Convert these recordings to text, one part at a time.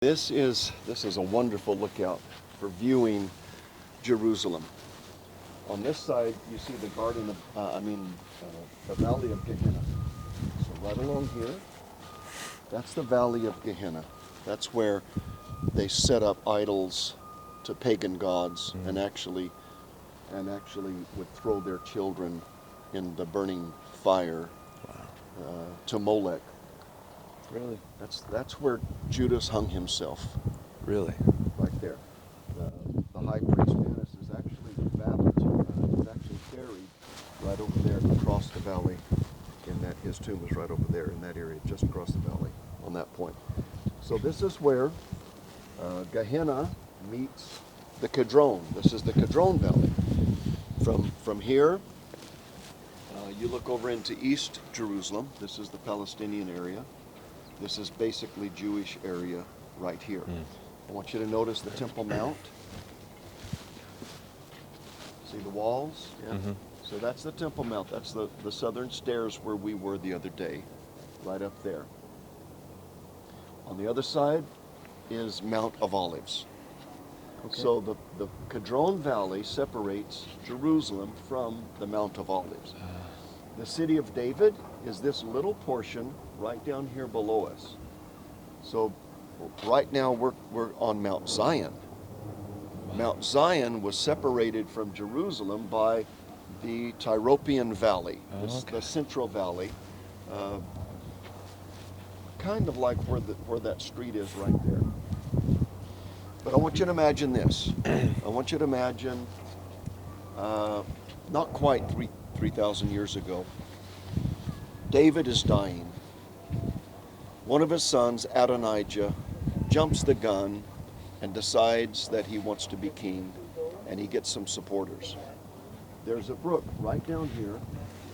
This is a wonderful lookout for viewing Jerusalem. On this side, you see the garden of, the valley of Gehenna. So right along here, that's the valley of Gehenna. That's where they set up idols to pagan gods and actually would throw their children in the burning fire to Molech. Really? That's where Judas hung himself. Really? Right there. The high priest Annas is actually buried right over there across the valley. His tomb is right over there in that area, just across the valley on that point. So this is where Gehenna meets the Kidron. This is the Kidron Valley. From here, you look over into East Jerusalem. This is the Palestinian area. This is basically Jewish area right here. I want you to notice the Temple Mount. See the walls? Yeah. So that's the Temple Mount. That's the southern stairs where we were the other day, right up there. On the other side is Mount of Olives. Okay. So the Kidron Valley separates Jerusalem from the Mount of Olives. The city of David is this little portion right down here below us. So right now we're on Mount Zion. Mount Zion was separated from Jerusalem by the Tyropoeon Valley, the Central Valley, kind of like where that street is right there. But I want you to imagine this. I want you to imagine not quite 3,000 years ago, David is dying. One of his sons, Adonijah, jumps the gun and decides that he wants to be king, and he gets some supporters. There's a brook right down here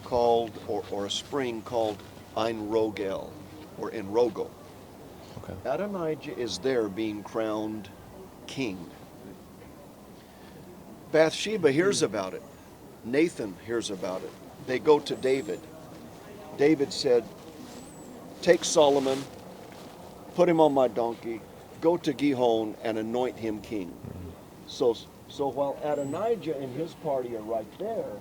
called, or a spring called Ein Rogel, or Enrogel. Okay. Adonijah is there being crowned king. Bathsheba hears about it. Nathan hears about it. They go to David. David said, take Solomon, put him on my donkey, go to Gihon and anoint him king. So while Adonijah and his party are right there,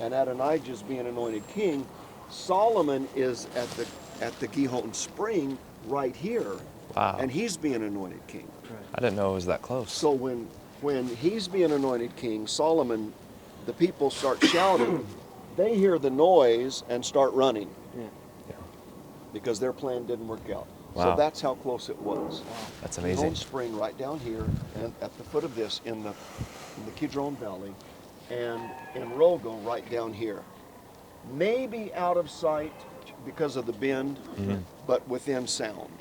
and Adonijah's being anointed king, Solomon is at the Gihon spring right here. Wow. And he's being anointed king. I didn't know it was that close. So when he's being anointed king, Solomon, the people start shouting. They hear the noise and start running. Yeah. Because their plan didn't work out. Wow. So that's how close it was. That's amazing. Gihon Spring right down here, and at the foot of this in the Kidron Valley, and Enrogel right down here. Maybe out of sight because of the bend, but within sound,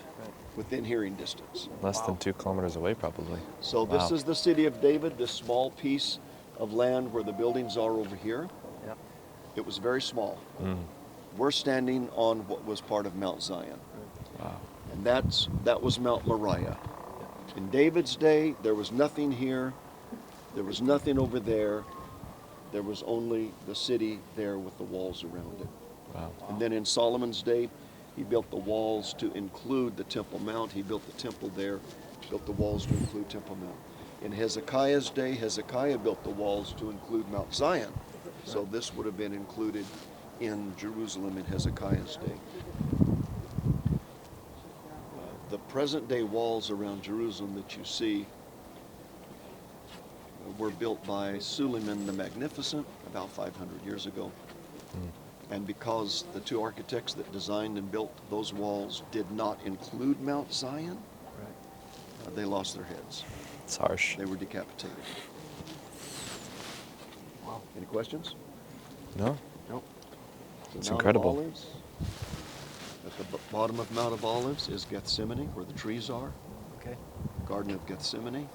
within hearing distance. Less than 2 kilometers away, probably. So this is the city of David, this small piece of land where the buildings are over here. Yep. It was very small. We're standing on what was part of Mount Zion. Wow. And that was Mount Moriah. In David's day, there was nothing here. There was nothing over there. There was only the city there with the walls around it. Wow. And then in Solomon's day, he built the walls to include the Temple Mount. He built the temple there, built the walls to include Temple Mount. In Hezekiah's day, Hezekiah built the walls to include Mount Zion. So this would have been included in Jerusalem in Hezekiah's day. The present day walls around Jerusalem that you see were built by Suleiman the Magnificent about 500 years ago. And because the two architects that designed and built those walls did not include Mount Zion, they lost their heads. It's harsh. They were decapitated. Wow. Any questions? No? No. It's Mount of incredible. Olives. At the bottom of Mount of Olives is Gethsemane, where the trees are. Okay. Garden of Gethsemane.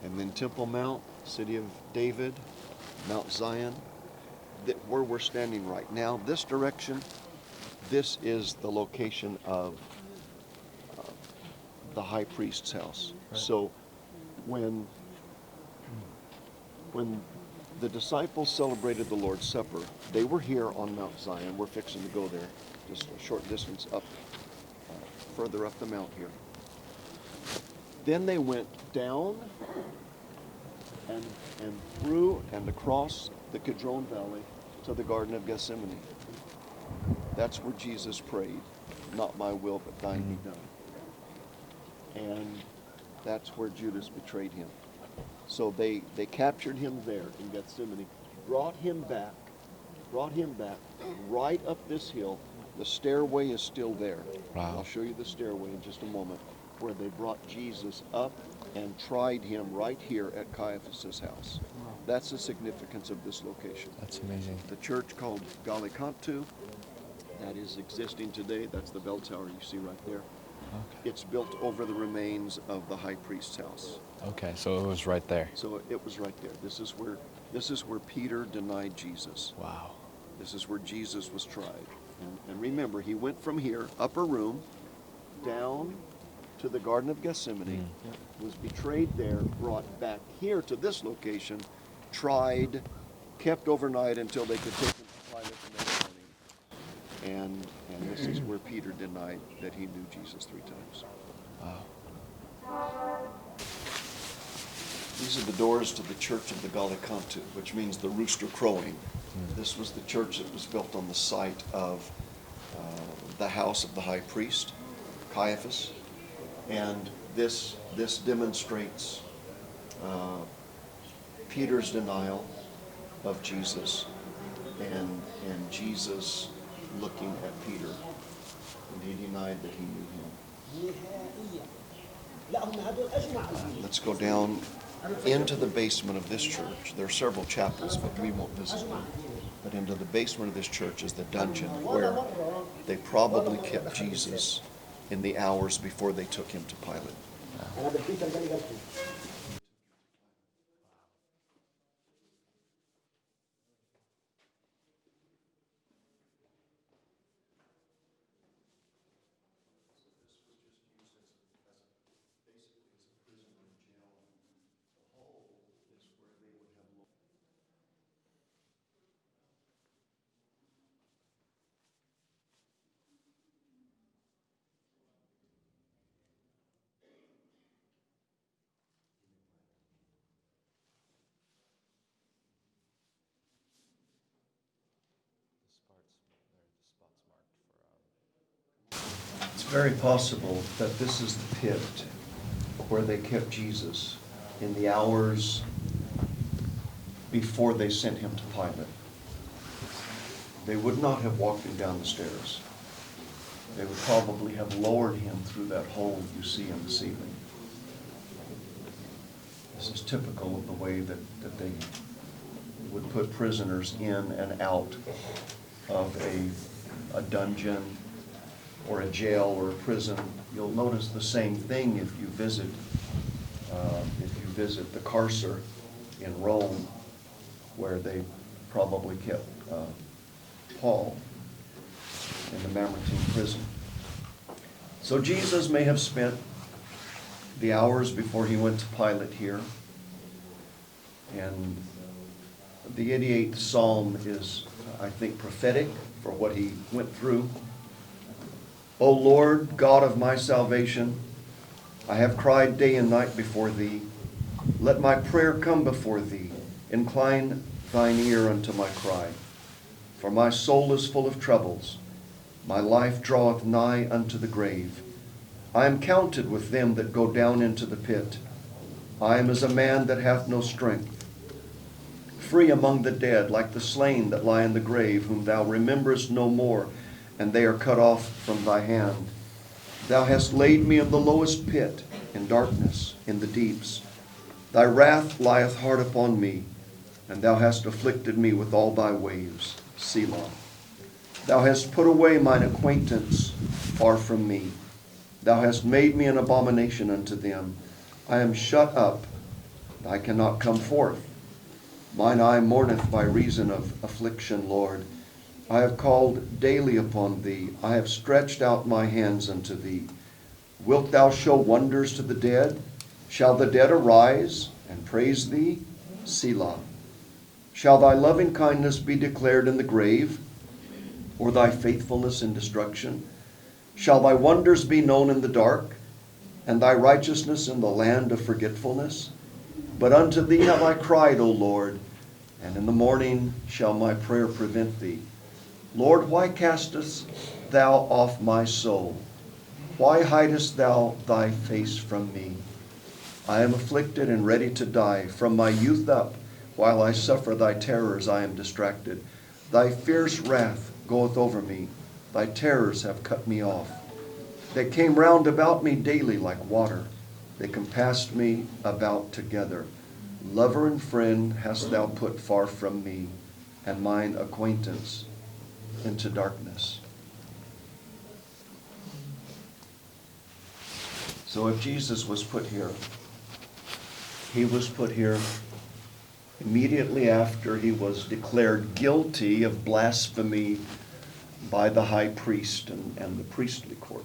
And then Temple Mount, City of David, Mount Zion. Where we're standing right now, this direction, this is the location of the high priest's house. Right. So when the disciples celebrated the Lord's Supper, they were here on Mount Zion. We're fixing to go there, just a short distance up further up the mount here. Then they went down and through and across the Kidron Valley to the Garden of Gethsemane. That's where Jesus prayed, not my will, but thine be done. And that's where Judas betrayed him. So they captured him there in Gethsemane, brought him back right up this hill. The stairway is still there. Wow. I'll show you the stairway in just a moment, where they brought Jesus up and tried him right here at Caiaphas' house. That's the significance of this location. That's amazing. The church called Gallicantu, that is existing today. That's the bell tower you see right there. Okay. It's built over the remains of the high priest's house. Okay, so it was right there. So it was right there. This is where Peter denied Jesus. Wow. This is where Jesus was tried. And remember, he went from here, upper room, down to the Garden of Gethsemane, was betrayed there, brought back here to this location, tried, kept overnight until they could take him to Pilate the next morning. And this is where Peter denied that he knew Jesus 3 times. Wow. These are the doors to the church of the Gallicantu, which means the rooster crowing. This was the church that was built on the site of the house of the high priest, Caiaphas. And this demonstrates Peter's denial of Jesus and Jesus looking at Peter. And he denied that he knew him. Let's go down into the basement of this church. There are several chapels, but we won't visit them. But into the basement of this church is the dungeon where they probably kept Jesus in the hours before they took him to Pilate. It's very possible that this is the pit where they kept Jesus in the hours before they sent him to Pilate. They would not have walked him down the stairs. They would probably have lowered him through that hole you see in the ceiling. This is typical of the way that they would put prisoners in and out of a dungeon or a jail or a prison. You'll notice the same thing if you visit the Carcer in Rome, where they probably kept Paul in the Mamertine prison. So Jesus may have spent the hours before he went to Pilate here. And the 88th Psalm is, I think, prophetic for what he went through. O Lord, God of my salvation, I have cried day and night before thee. Let my prayer come before thee. Incline thine ear unto my cry. For my soul is full of troubles. My life draweth nigh unto the grave. I am counted with them that go down into the pit. I am as a man that hath no strength. Free among the dead, like the slain that lie in the grave, whom thou rememberest no more, and they are cut off from thy hand. Thou hast laid me in the lowest pit, in darkness, in the deeps. Thy wrath lieth hard upon me, and thou hast afflicted me with all thy waves. Selah. Thou hast put away mine acquaintance far from me. Thou hast made me an abomination unto them. I am shut up, I cannot come forth. Mine eye mourneth by reason of affliction, Lord. I have called daily upon thee. I have stretched out my hands unto thee. Wilt thou show wonders to the dead? Shall the dead arise and praise thee? Selah. Shall thy loving kindness be declared in the grave, or thy faithfulness in destruction? Shall thy wonders be known in the dark, and thy righteousness in the land of forgetfulness? But unto thee have I cried, O Lord, and in the morning shall my prayer prevent thee. Lord, why castest thou off my soul? Why hidest thou thy face from me? I am afflicted and ready to die. From my youth up, while I suffer thy terrors, I am distracted. Thy fierce wrath goeth over me. Thy terrors have cut me off. They came round about me daily like water. They compassed me about together. Lover and friend hast thou put far from me, and mine acquaintance into darkness. So if Jesus was put here, he was put here immediately after he was declared guilty of blasphemy by the high priest and the priestly court.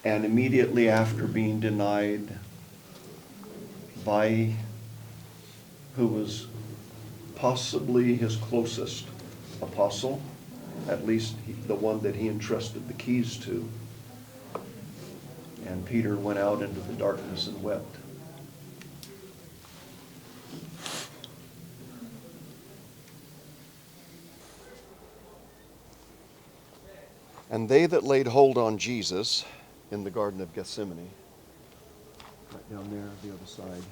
And immediately after being denied by who was possibly his closest apostle, at least the one that he entrusted the keys to. And Peter went out into the darkness and wept. And they that laid hold on Jesus in the Garden of Gethsemane, right down there, the other side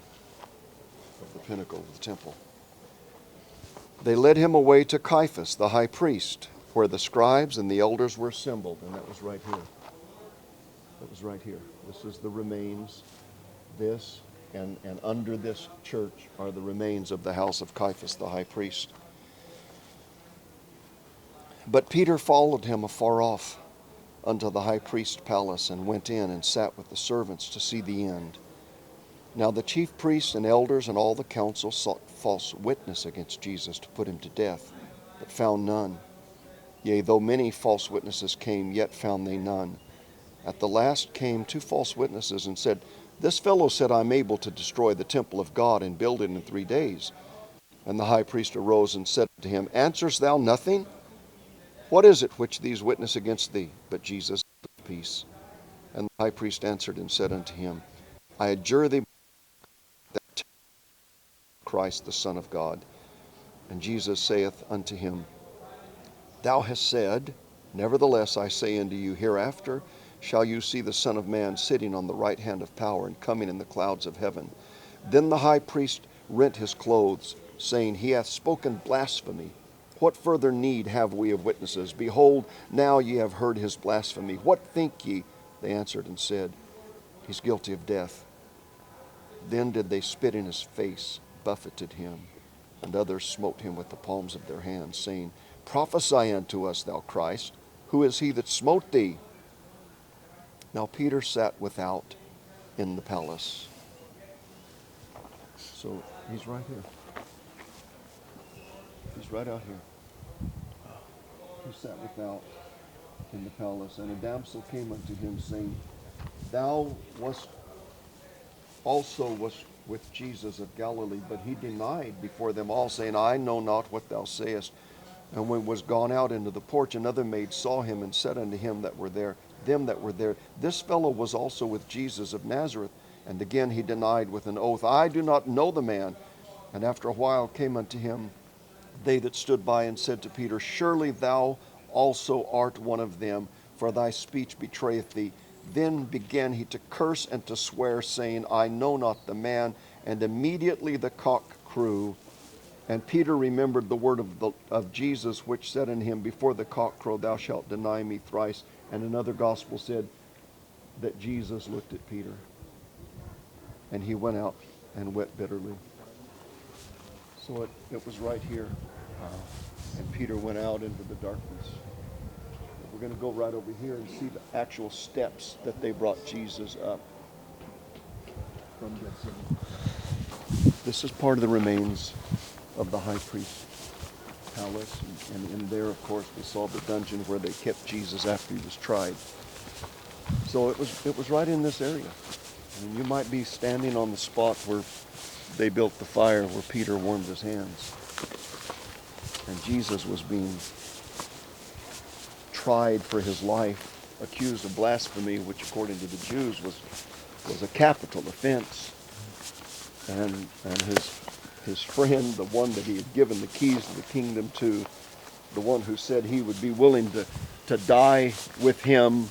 of the pinnacle of the temple, they led him away to Caiaphas, the high priest, where the scribes and the elders were assembled. And that was right here. That was right here. This is the remains. This and under this church are the remains of the house of Caiaphas, the high priest. But Peter followed him afar off unto the high priest's palace, and went in and sat with the servants to see the end. Now the chief priests and elders and all the council sought false witness against Jesus to put him to death, but found none. Yea, though many false witnesses came, yet found they none. At the last came 2 false witnesses and said, This fellow said, I am able to destroy the temple of God and build it in 3 days. And the high priest arose and said to him, Answerest thou nothing? What is it which these witness against thee? But Jesus said, Peace. And the high priest answered and said unto him, I adjure thee that Christ the Son of God. And Jesus saith unto him, Thou hast said, Nevertheless I say unto you, hereafter shall you see the Son of Man sitting on the right hand of power and coming in the clouds of heaven. Then the high priest rent his clothes, saying, He hath spoken blasphemy. What further need have we of witnesses? Behold, now ye have heard his blasphemy. What think ye? They answered and said, He's guilty of death. Then did they spit in his face, buffeted him, and others smote him with the palms of their hands, saying, Prophesy unto us, thou Christ. Who is he that smote thee? Now Peter sat without in the palace. So he's right here. He's right out here. He sat without in the palace, and a damsel came unto him, saying, Thou wast also with Jesus of Galilee. But he denied before them all, saying, I know not what thou sayest. And when was gone out into the porch, another maid saw him, and said unto them that were there, This fellow was also with Jesus of Nazareth. And again he denied with an oath, I do not know the man. And after a while came unto him they that stood by, and said to Peter, Surely thou also art one of them, for thy speech betrayeth thee. Then began he to curse and to swear, saying, I know not the man. And immediately the cock crew. And Peter remembered the word of Jesus, which said unto him, Before the cock crow, thou shalt deny me thrice. And another gospel said that Jesus looked at Peter, and he went out and wept bitterly. So it was right here. And Peter went out into the darkness. We're going to go right over here and see the actual steps that they brought Jesus up from Gethsemane. This is part of the remains of the high priest's palace. And in there, of course, we saw the dungeon where they kept Jesus after he was tried. So it was right in this area. And you might be standing on the spot where they built the fire, where Peter warmed his hands. And Jesus was being tried for his life, accused of blasphemy, which according to the Jews was a capital offense. And his friend, the one that he had given the keys to the kingdom to, the one who said he would be willing to die with him,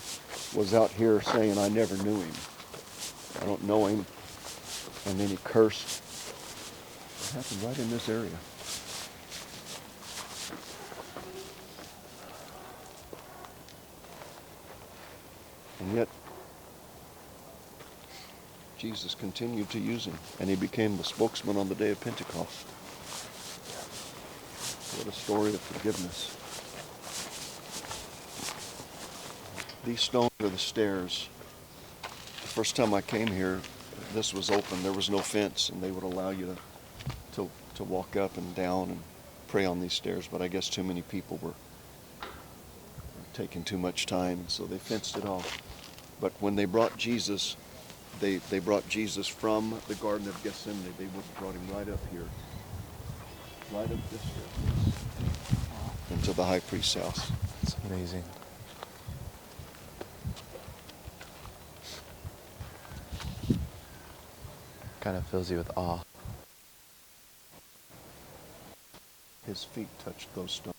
was out here saying, I never knew him. I don't know him. And then he cursed. It happened right in this area. And yet, Jesus continued to use him, and he became the spokesman on the day of Pentecost. What a story of forgiveness. These stones are the stairs. The first time I came here, this was open. There was no fence, and they would allow you to walk up and down and pray on these stairs. But I guess too many people were taking too much time, so they fenced it off. But when they brought Jesus, they brought Jesus from the Garden of Gethsemane. They would have brought him right up here, right up this staircase, into the high priest's house. It's amazing. Kind of fills you with awe. His feet touched those stones.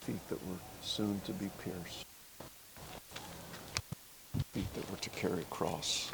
Feet that were soon to be pierced. Feet that were to carry a cross.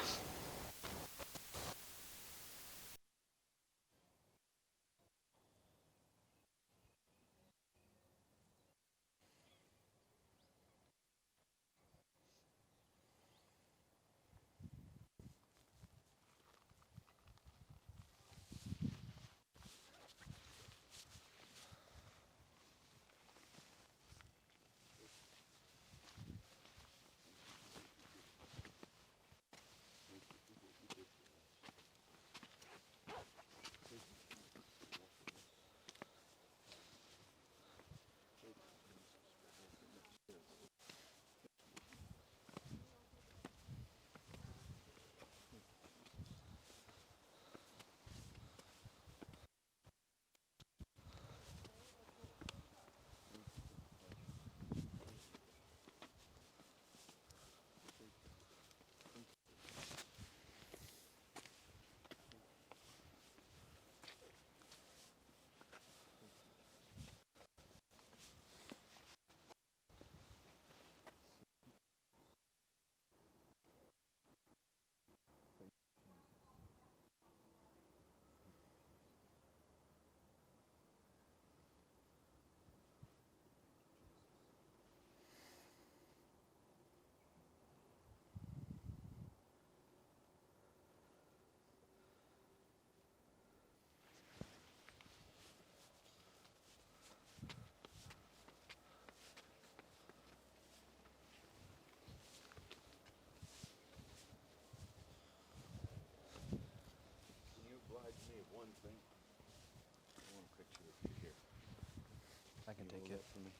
I can take it. For me.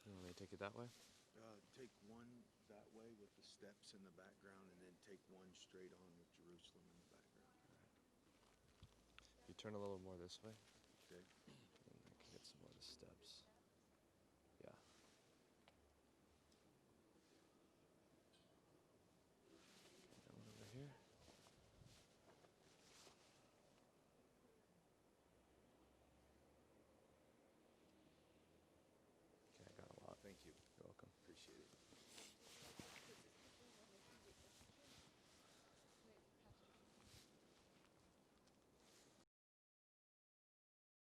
You want me to take it that way? Take one that way with the steps in the background, and then take one straight on with Jerusalem in the background. You turn a little more this way, Okay. and I can get some more of the steps. Yeah. That one over here. Okay, I got a lot. Thank you. You're welcome. Appreciate it.